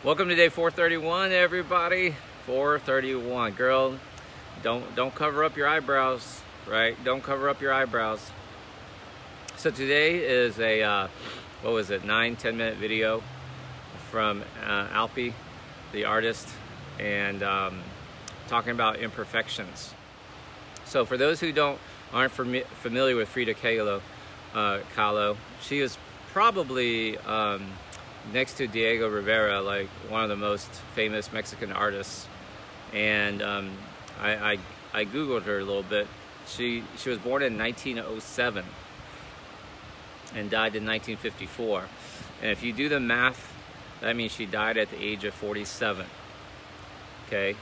Welcome to day 431, everybody. 431. Girl, don't cover up your eyebrows, right? Don't cover up your eyebrows. So today is a, what was it, 9-10 minute video from Alpi, the artist, and talking about imperfections. So for those who aren't familiar with Frida Kahlo, she is probably next to Diego Rivera, like one of the most famous Mexican artists. And I Googled her a little bit. She was born in 1907 and died in 1954. And if you do the math, that means she died at the age of 47. Okay,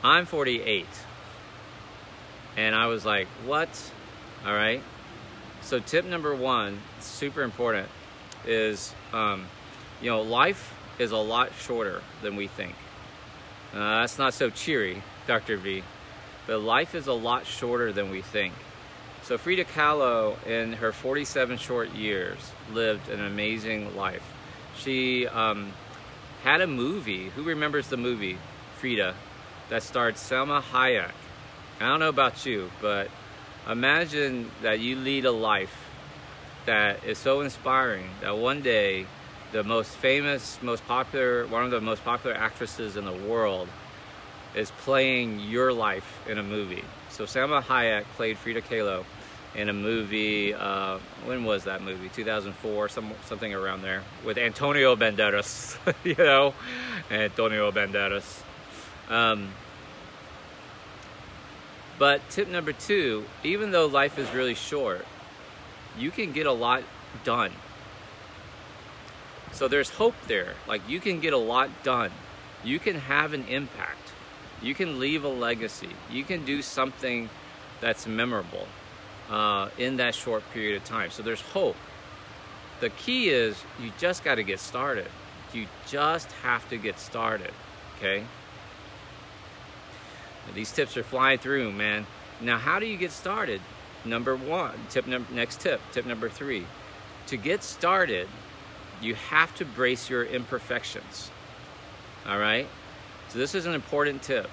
I'm 48. And I was like, what? All right. So tip number one, super important, is life is a lot shorter than we think. That's not so cheery, Dr. V, but life is a lot shorter than we think. So Frida Kahlo, in her 47 short years, lived an amazing life. She had a movie. Who remembers the movie, Frida, that starred Salma Hayek? I don't know about you, but imagine that you lead a life that is so inspiring that one day the most famous, one of the most popular actresses in the world is playing your life in a movie. So Salma Hayek played Frida Kahlo in a movie, when was that movie? 2004, something around there, with Antonio Banderas, Antonio Banderas. But tip number two, even though life is really short, you can get a lot done. So there's hope there. Like, you can get a lot done. You can have an impact. You can leave a legacy. You can do something that's memorable in that short period of time. So there's hope. The key is you just got to get started. You just have to get started, okay? These tips are flying through, man. Now, how do you get started? Number one, tip number three. To get started, you have to brace your imperfections. All right? So this is an important tip.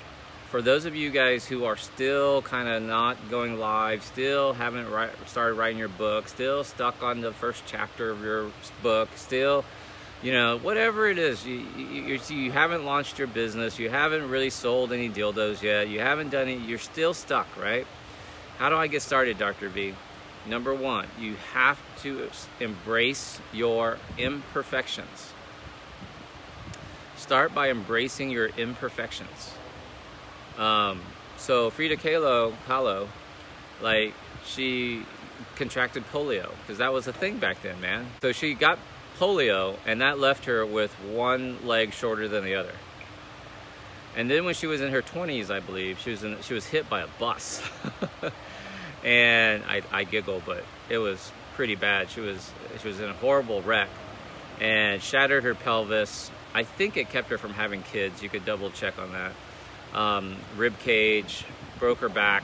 For those of you guys who are still kind of not going live, still haven't started writing your book, still stuck on the first chapter of your book, still, whatever it is, you haven't launched your business, you haven't really sold any dildos yet, you haven't done it, you're still stuck, right? How do I get started, Dr. V? Number one, you have to embrace your imperfections. Start by embracing your imperfections. So Frida Kahlo, like, she contracted polio, because that was a thing back then, man. So she got polio, and that left her with one leg shorter than the other. And then when she was in her 20s, I believe, she was hit by a bus. And I giggle, but it was pretty bad. She was in a horrible wreck and shattered her pelvis. I think it kept her from having kids. You could double check on that. Rib cage, broke her back,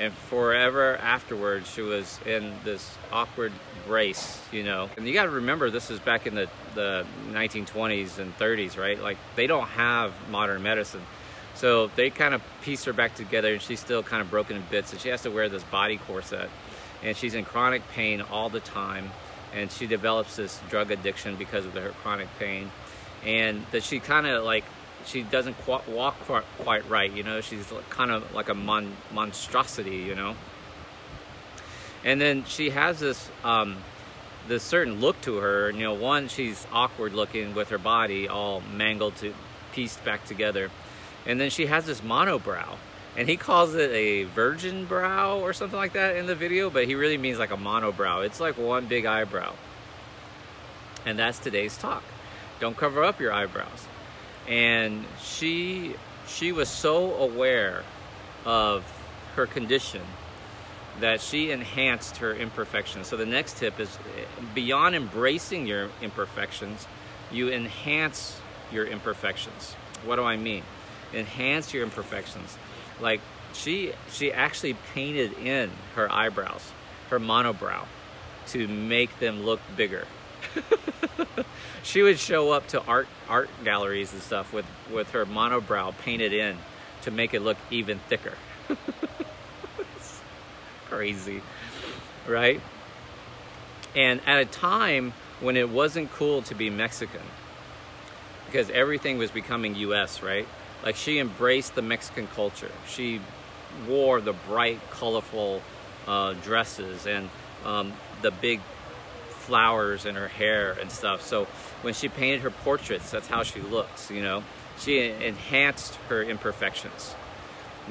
and forever afterwards she was in this awkward brace, And you got to remember, this is back in the 1920s and 30s, right? Like, they don't have modern medicine. So they kind of pieced her back together, and she's still kind of broken in bits, and she has to wear this body corset, and she's in chronic pain all the time, and she develops this drug addiction because of her chronic pain, and that she kind of, like, she doesn't walk quite right, she's kind of like a monstrosity, and then she has this certain look to her, and one, she's awkward looking with her body all mangled pieced back together. And then she has this monobrow, and he calls it a virgin brow or something like that in the video, but he really means like a monobrow. It's like one big eyebrow. And that's today's talk. Don't cover up your eyebrows. And she was so aware of her condition that she enhanced her imperfections. So the next tip is, beyond embracing your imperfections, you enhance your imperfections. What do I mean? Enhance your imperfections. Like, she actually painted in her eyebrows, her monobrow, to make them look bigger. She would show up to art galleries and stuff with her monobrow painted in to make it look even thicker. It's crazy, right? And at a time when it wasn't cool to be Mexican, because everything was becoming US, right? Like, she embraced the Mexican culture. She wore the bright, colorful dresses and the big flowers in her hair and stuff. So when she painted her portraits, that's how she looks, you know. She enhanced her imperfections.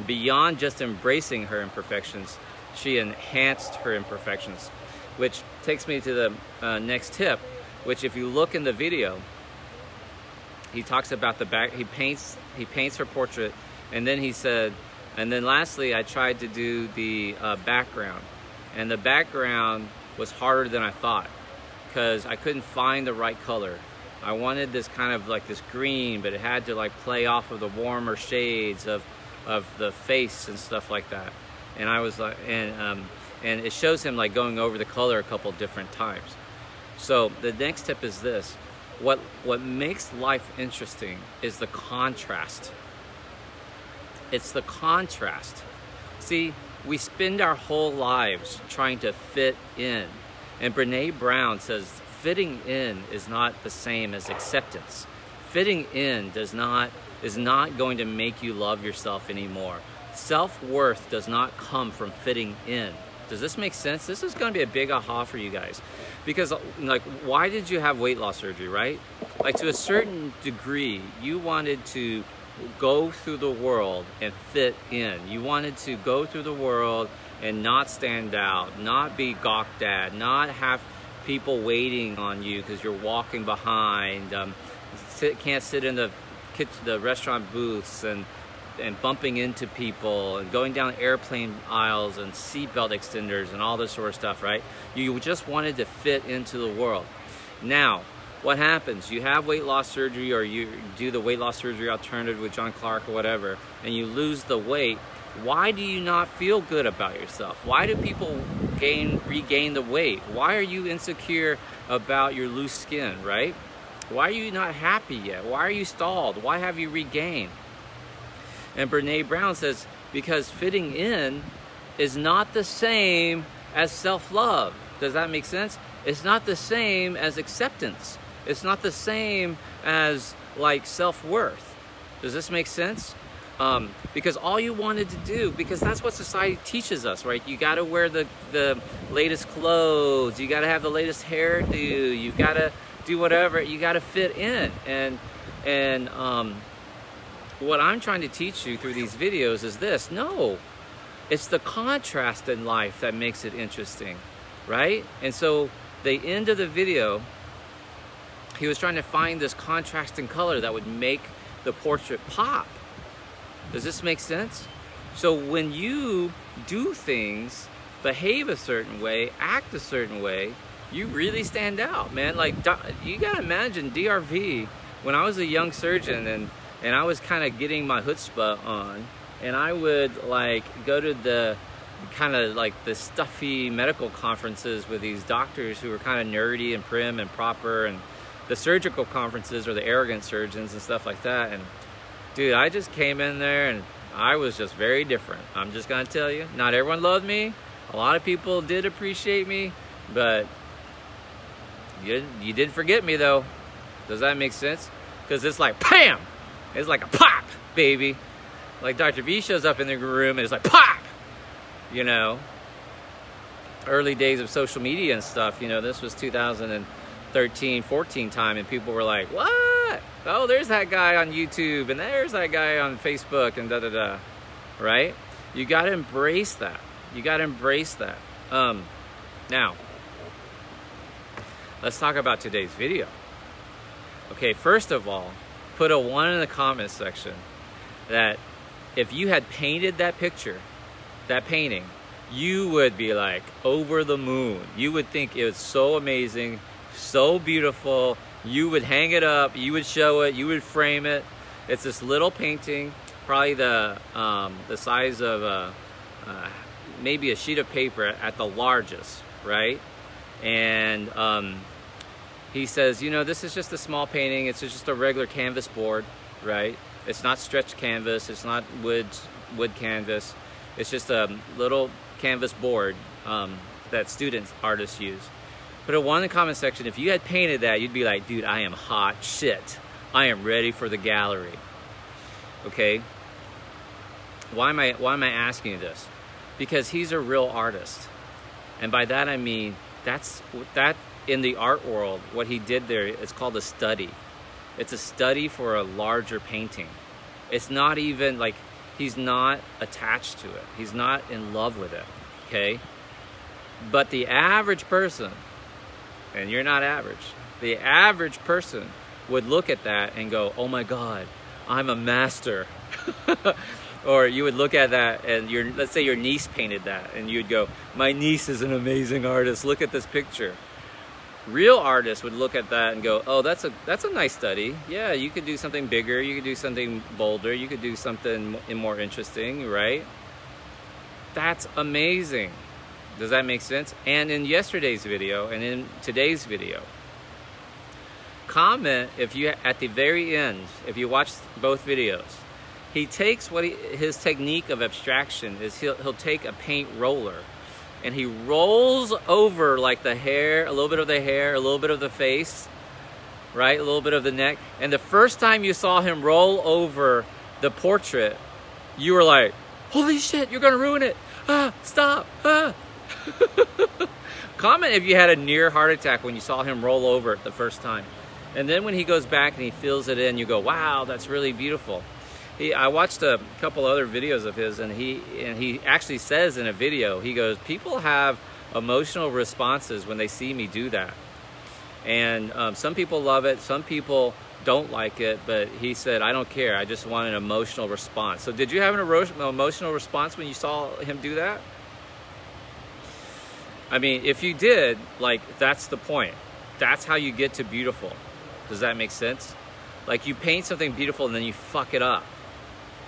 Beyond just embracing her imperfections, she enhanced her imperfections, which takes me to the next tip, which, if you look in the video, he talks about the back. He paints her portrait, and then he said, and then lastly, I tried to do the background, and the background was harder than I thought, because I couldn't find the right color. I wanted this kind of like this green, but it had to like play off of the warmer shades of the face and stuff like that. And I was like, and it shows him like going over the color a couple different times. So the next tip is this: what makes life interesting is the contrast. It's the contrast. See, we spend our whole lives trying to fit in. And Brene Brown says fitting in is not the same as acceptance. Fitting in is not going to make you love yourself anymore. Self-worth does not come from fitting in. Does this make sense? This is going to be a big aha for you guys. Because, like, why did you have weight loss surgery, right? Like, to a certain degree, you wanted to go through the world and fit in. You wanted to go through the world and not stand out, not be gawked at, not have people waiting on you because you're walking behind, can't sit in the restaurant booths and bumping into people and going down airplane aisles and seatbelt extenders and all this sort of stuff, right? You just wanted to fit into the world. Now, what happens? You have weight loss surgery, or you do the weight loss surgery alternative with John Clark or whatever, and you lose the weight. Why do you not feel good about yourself? Why do people regain the weight? Why are you insecure about your loose skin, right? Why are you not happy yet? Why are you stalled? Why have you regained? And Brene Brown says, because fitting in is not the same as self-love. Does that make sense? It's not the same as acceptance. It's not the same as like self-worth. Does this make sense? Because all you wanted to do, because that's what society teaches us, right? You got to wear the latest clothes. You got to have the latest hairdo. You got to do whatever. You got to fit in. And what I'm trying to teach you through these videos is this: no, it's the contrast in life that makes it interesting, right? And so the end of the video, he was trying to find this contrasting color that would make the portrait pop. Does this make sense? So when you do things, behave a certain way, act a certain way, you really stand out, man. Like, you gotta imagine DRV, when I was a young surgeon and I was kind of getting my chutzpah on, and I would like go to the kind of like the stuffy medical conferences with these doctors who were kind of nerdy and prim and proper, and the surgical conferences or the arrogant surgeons and stuff like that. And dude, I just came in there and I was just very different. I'm just gonna tell you, not everyone loved me. A lot of people did appreciate me, but you didn't forget me though. Does that make sense? Because it's like, bam! It's like a pop, baby. Like Dr. V shows up in the room and it's like, pop! You know, early days of social media and stuff, you know, this was 2013, 14 time, and people were like, what? Oh, there's that guy on YouTube, and there's that guy on Facebook, and da-da-da, right? You got to embrace that. You got to embrace that. Now, let's talk about today's video. Okay, first of all, put a 1 in the comments section that if you had painted that picture, that painting, you would be like over the moon. You would think it was so amazing, so beautiful. You would hang it up, you would show it, you would frame it. It's this little painting, probably the size of maybe a sheet of paper at the largest, right? And he says, you know, this is just a small painting. It's just a regular canvas board, right? It's not stretched canvas. It's not wood canvas. It's just a little canvas board that students, artists use. Put a 1 in the comment section. If you had painted that, you'd be like, dude, I am hot shit. I am ready for the gallery. Okay? Why am I asking you this? Because he's a real artist. And by that I mean, that in the art world, what he did there is called a study. It's a study for a larger painting. It's not even like, he's not attached to it. He's not in love with it, okay? But the average person, and you're not average, the average person would look at that and go, oh my God, I'm a master. Or you would look at that and let's say your niece painted that and you'd go, my niece is an amazing artist, look at this picture. Real artists would look at that and go, oh, that's a nice study. Yeah, you could do something bigger, you could do something bolder, you could do something more interesting, right? That's amazing. Does that make sense? And in yesterday's video and in today's video, comment if you, at the very end, if you watch both videos, he takes his technique of abstraction is he'll take a paint roller and he rolls over like the hair, a little bit of the hair, a little bit of the face, right? A little bit of the neck. And the first time you saw him roll over the portrait, you were like, holy shit, you're gonna ruin it. Ah, stop, ah. Comment if you had a near heart attack when you saw him roll over it the first time. And then when he goes back and he fills it in, you go, wow, that's really beautiful. I watched a couple other videos of his, and he actually says in a video, he goes, people have emotional responses when they see me do that. And some people love it, some people don't like it, but he said, I don't care, I just want an emotional response. So did you have an emotional response when you saw him do that? I mean, if you did, like, that's the point. That's how you get to beautiful. Does that make sense? Like, you paint something beautiful and then you fuck it up.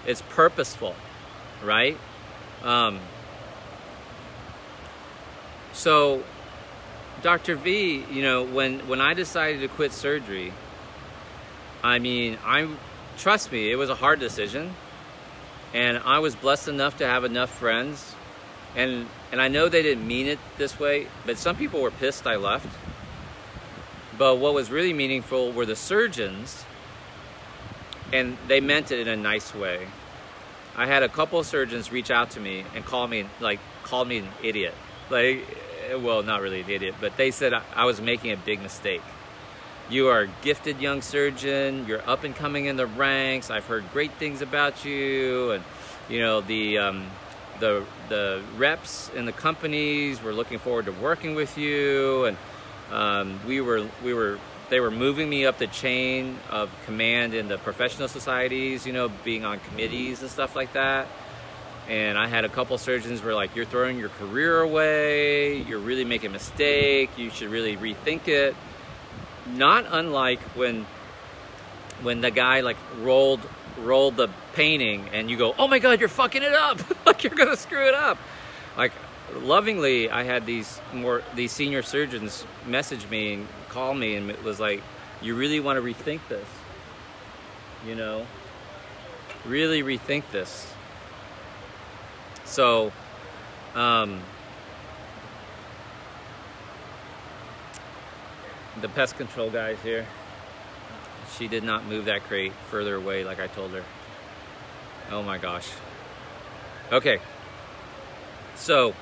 It's purposeful, right? So, Dr. V, you know, when I decided to quit surgery, I mean, trust me, it was a hard decision. And I was blessed enough to have enough friends. And I know they didn't mean it this way, but some people were pissed I left. But what was really meaningful were the surgeons, and they meant it in a nice way. I had a couple of surgeons reach out to me and called me an idiot. Like, well, not really an idiot, but they said I was making a big mistake. You are a gifted young surgeon, you're up and coming in the ranks, I've heard great things about you, and you know, the reps in the companies were looking forward to working with you, and they were moving me up the chain of command in the professional societies, you know, being on committees and stuff like that. And I had a couple surgeons were like, you're throwing your career away, you're really making a mistake, you should really rethink it. Not unlike when the guy like rolled the painting and you go, oh my God, you're fucking it up. Like, you're gonna screw it up. Like, lovingly, I had these senior surgeons message me and call me, and it was like, you really want to rethink this, you know, really rethink this. So the pest control guys here, she did not move that crate further away like I told her. Oh my gosh. Okay, so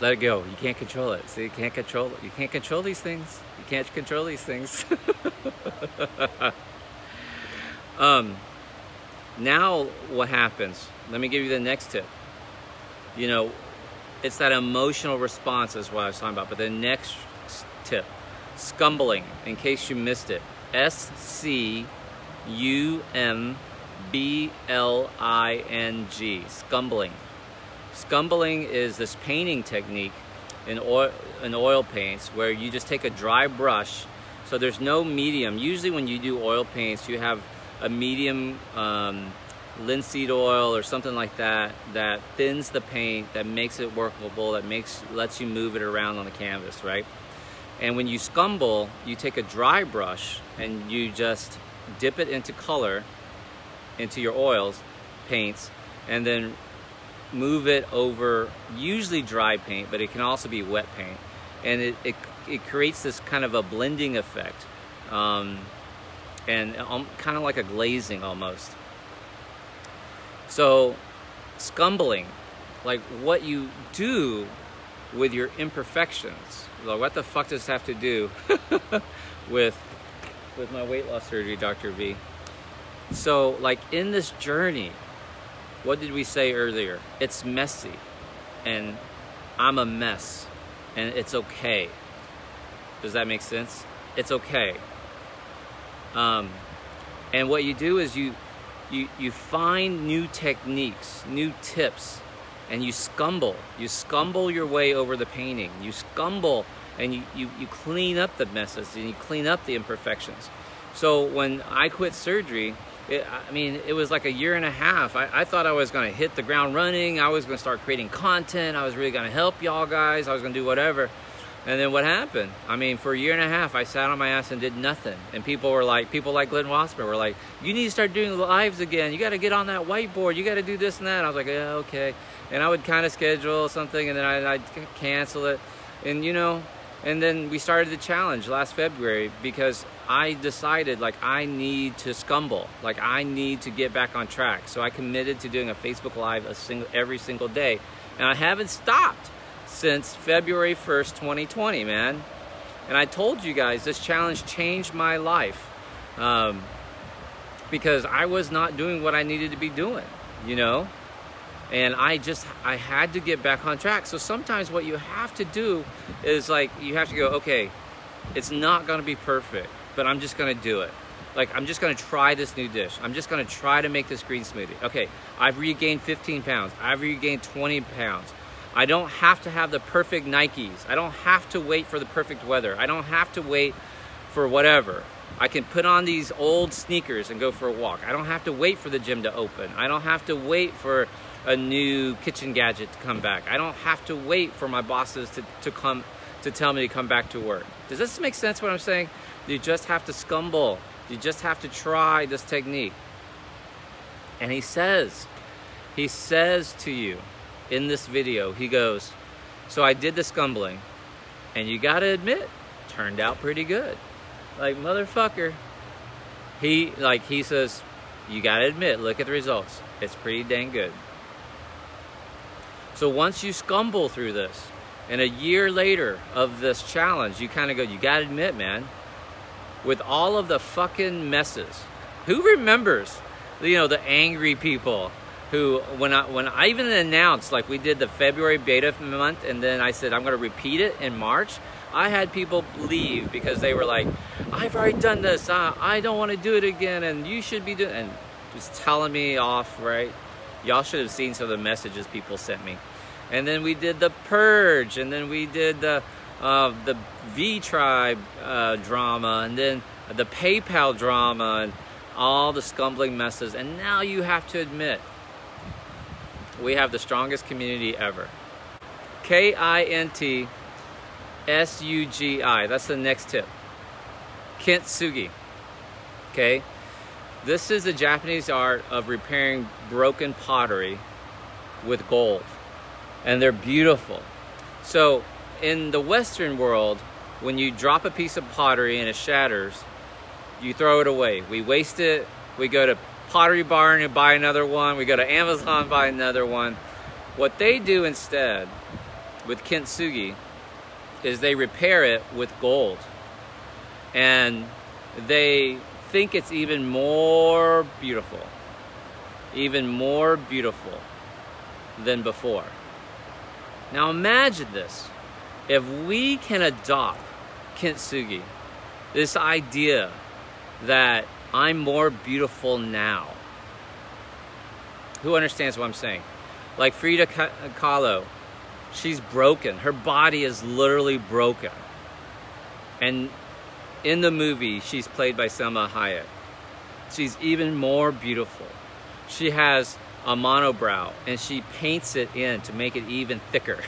let it go. You can't control it. See, you can't control it. You can't control these things. You can't control these things. Now what happens? Let me give you the next tip. You know, it's that emotional response is what I was talking about. But the next tip, scumbling, in case you missed it. S-C-U-M-B-L-I-N-G, scumbling. Scumbling is this painting technique in oil paints where you just take a dry brush. So there's no medium. Usually when you do oil paints, you have a medium linseed oil or something like that, that thins the paint, that makes it workable, that lets you move it around on the canvas, right? And when you scumble, you take a dry brush and you just dip it into color, into your oils, paints, and then move it over usually dry paint, but it can also be wet paint. And it creates this kind of a blending effect, and kind of like a glazing almost. So scumbling, like what you do with your imperfections. Like, what the fuck does this have to do with my weight loss surgery, Dr. V? So, like, in this journey, what did we say earlier? It's messy, and I'm a mess, and it's okay. Does that make sense? It's okay. And what you do is you find new techniques, new tips, and you scumble. You scumble your way over the painting. You scumble, and you clean up the messes, and you clean up the imperfections. So when I quit surgery, it was like a year and a half. I thought I was going to hit the ground running. I was going to start creating content. I was really going to help y'all guys. I was going to do whatever. And then what happened? For a year and a half, I sat on my ass and did nothing. And people like Glenn Wassmer were like, you need to start doing lives again. You got to get on that whiteboard. You got to do this and that. I was like, yeah, okay. And I would kind of schedule something, and then I'd cancel it. And, and then we started the challenge last February because I decided, like, I need to scumble. Like, I need to get back on track. So I committed to doing a Facebook Live every single day. And I haven't stopped since February 1st, 2020, man. And I told you guys this challenge changed my life, because I was not doing what I needed to be doing, and I had to get back on track. So sometimes what you have to do is, like, you have to go, okay, it's not going to be perfect, but I'm just going to do it. Like, I'm just going to try this new dish. I'm just going to try to make this green smoothie. Okay, I've regained 15 pounds. I've regained 20 pounds. I don't have to have the perfect Nikes. I don't have to wait for the perfect weather. I don't have to wait for whatever. I can put on these old sneakers and go for a walk. I don't have to wait for the gym to open. I don't have to wait for a new kitchen gadget to come back. I don't have to wait for my bosses to tell me to come back to work. Does this make sense what I'm saying? You just have to scumble. You just have to try this technique. And he says to you, in this video, he goes, so I did the scumbling, and you gotta admit, turned out pretty good. Like, motherfucker. He says, you gotta admit, look at the results. It's pretty dang good. So once you scumble through this, and a year later of this challenge, you kind of go, you gotta admit, man, with all of the fucking messes, who remembers, the angry people who, when I even announced, like, we did the February beta month, and then I said I'm going to repeat it in March, I had people leave because they were like, I've already done this, I don't want to do it again, and you should be doing, and just telling me off, right? Y'all should have seen some of the messages people sent me. And then we did the purge, and then we did the V-Tribe drama, and then the PayPal drama, and all the scumbling messes. And now you have to admit, we have the strongest community ever. Kintsugi. That's the next tip. Kintsugi. Okay? This is the Japanese art of repairing broken pottery with gold. And they're beautiful. So, in the Western world, when you drop a piece of pottery and it shatters, you throw it away. We waste it. We go to Pottery Barn and buy another one. We go to Amazon and buy another one. What they do instead with Kintsugi is they repair it with gold. And they think it's even more beautiful than before. Now imagine this. If we can adopt Kintsugi, this idea that I'm more beautiful now. Who understands what I'm saying? Like Frida Kahlo, she's broken. Her body is literally broken. And in the movie, she's played by Selma Hayek. She's even more beautiful. She has a monobrow, and she paints it in to make it even thicker.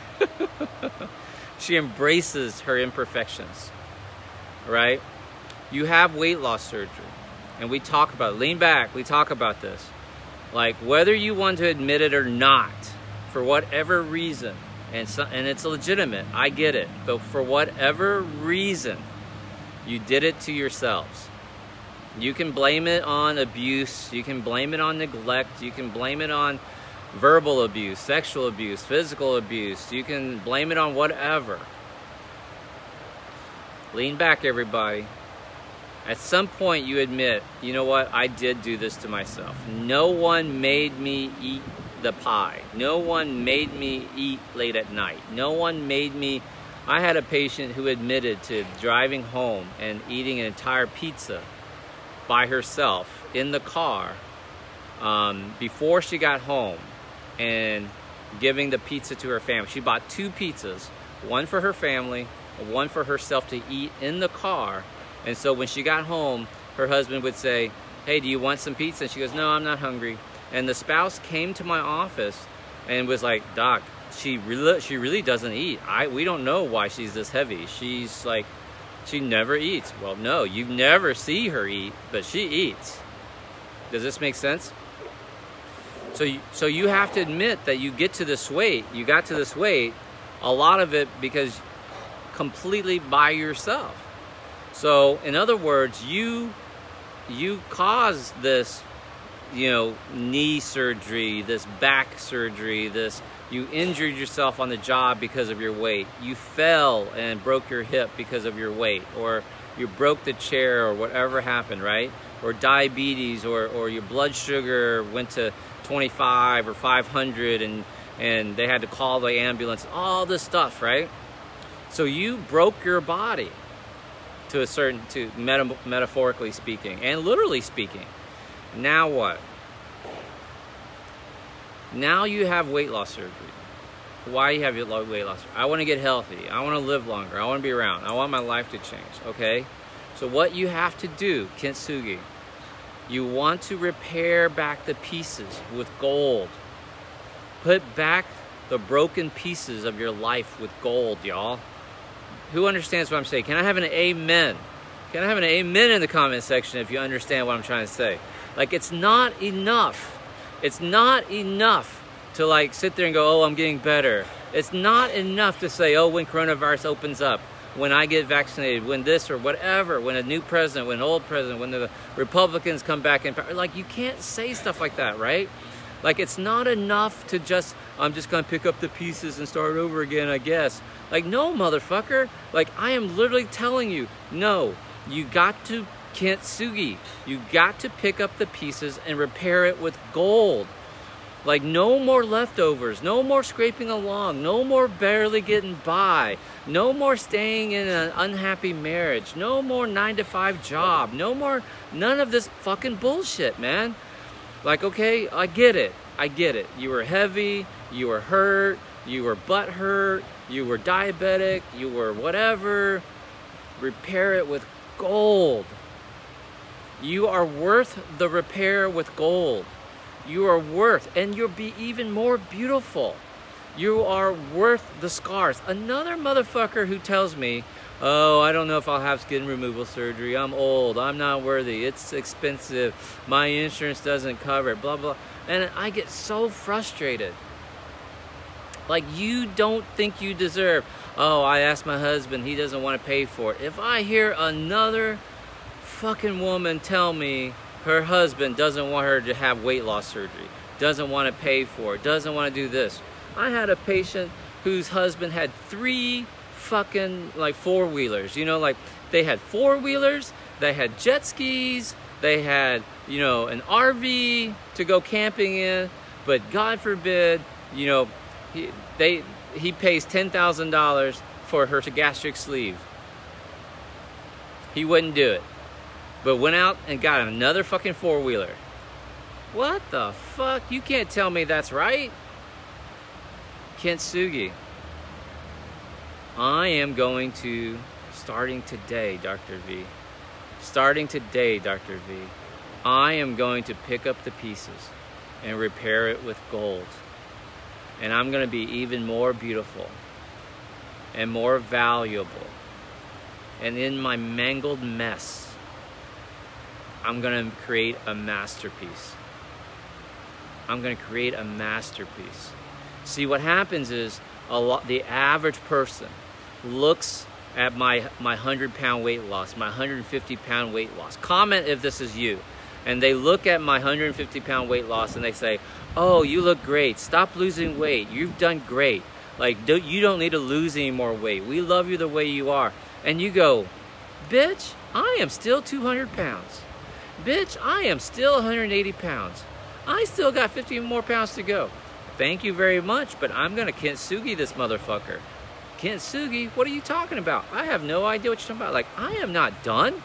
She embraces her imperfections, right? You have weight loss surgery, and we talk about it. Lean back, we talk about this. Like, whether you want to admit it or not, for whatever reason, and it's legitimate, I get it, but for whatever reason, you did it to yourselves. You can blame it on abuse, you can blame it on neglect, you can blame it on verbal abuse, sexual abuse, physical abuse, you can blame it on whatever. Lean back, everybody. At some point you admit, you know what, I did do this to myself. No one made me eat the pie. No one made me eat late at night. No one made me. I had a patient who admitted to driving home and eating an entire pizza by herself in the car before she got home and giving the pizza to her family. She bought 2 pizzas, one for her family, one for herself to eat in the car. And so when she got home, her husband would say, hey, do you want some pizza? And she goes, no, I'm not hungry. And the spouse came to my office and was like, Doc, she really doesn't eat. We don't know why she's this heavy. She's like, she never eats. Well, no, you never see her eat, but she eats. Does this make sense? So you have to admit that you got to this weight, a lot of it because completely by yourself. So in other words, you caused this, knee surgery, this back surgery, you injured yourself on the job because of your weight. You fell and broke your hip because of your weight, or you broke the chair, or whatever happened, right? Or diabetes, or your blood sugar went to 25 or 500 and they had to call the ambulance, all this stuff, right? So you broke your body metaphorically speaking and literally speaking. Now what? Now you have weight loss surgery. Why you have weight loss surgery? I want to get healthy. I want to live longer. I want to be around. I want my life to change, okay? So what you have to do, Kintsugi, you want to repair back the pieces with gold. Put back the broken pieces of your life with gold, y'all. Who understands what I'm saying? Can I have an amen? Can I have an amen in the comment section if you understand what I'm trying to say? Like, it's not enough. It's not enough to like sit there and go, oh, I'm getting better. It's not enough to say, oh, when coronavirus opens up, when I get vaccinated, when this or whatever, when a new president, when an old president, when the Republicans come back in power. Like, you can't say stuff like that, right? Like, it's not enough to just, I'm just going to pick up the pieces and start over again, I guess. Like, no, motherfucker. Like, I am literally telling you, no, you got to Kintsugi. You got to pick up the pieces and repair it with gold. Like, no more leftovers, no more scraping along, no more barely getting by, no more staying in an unhappy marriage, no more 9-to-5 job, no more, none of this fucking bullshit, man. Like, okay, I get it. You were heavy, you were hurt, you were butt hurt, you were diabetic, you were whatever. Repair it with gold. You are worth the repair with gold. You are worth, and you'll be even more beautiful. You are worth the scars. Another motherfucker who tells me, oh, I don't know if I'll have skin removal surgery. I'm old. I'm not worthy. It's expensive. My insurance doesn't cover it, blah, blah. And I get so frustrated. Like, you don't think you deserve, oh, I asked my husband, he doesn't want to pay for it. If I hear another fucking woman tell me her husband doesn't want her to have weight loss surgery, doesn't want to pay for it, doesn't want to do this. I had a patient whose husband had 3 fucking like 4-wheelers, like they had 4-wheelers, they had jet skis, they had, an RV to go camping in, but God forbid, he pays $10,000 for her gastric sleeve. He wouldn't do it, but went out and got another fucking 4-wheeler. What the fuck? You can't tell me that's right. Kintsugi. I am going to, starting today, Dr. V. Starting today, Dr. V. I am going to pick up the pieces. and repair it with gold. And I'm going to be even more beautiful and more valuable. And in my mangled mess, I'm going to create a masterpiece. I'm going to create a masterpiece. See, what happens is the average person looks at my 100-pound weight loss, my 150-pound weight loss. Comment if this is you. And they look at my 150-pound weight loss and they say, oh, you look great. Stop losing weight. You've done great. Like, you don't need to lose any more weight. We love you the way you are. And you go, bitch, I am still 200 pounds. Bitch, I am still 180 pounds. I still got 50 more pounds to go. Thank you very much, but I'm going to Kintsugi this motherfucker. Kintsugi? What are you talking about? I have no idea what you're talking about. Like, I am not done.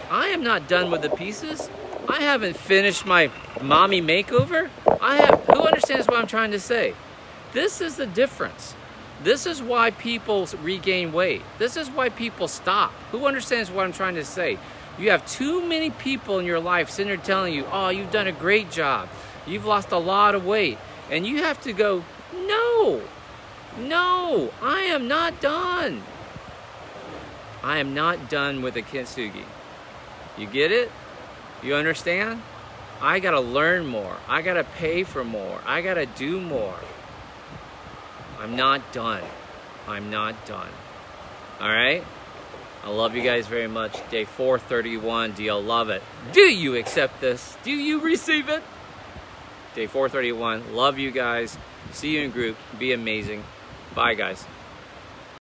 I am not done with the pieces. I haven't finished my mommy makeover. Who understands what I'm trying to say? This is the difference. This is why people regain weight. This is why people stop. Who understands what I'm trying to say? You have too many people in your life sitting there telling you, oh, you've done a great job. You've lost a lot of weight. And you have to go, no, I am not done. I am not done with the Kintsugi. You get it? You understand? I gotta learn more. I gotta pay for more. I gotta do more. I'm not done. I'm not done. All right? I love you guys very much. Day 431. Do you love it? Do you accept this? Do you receive it? Day 431. Love you guys. See you in group. Be amazing. Bye, guys.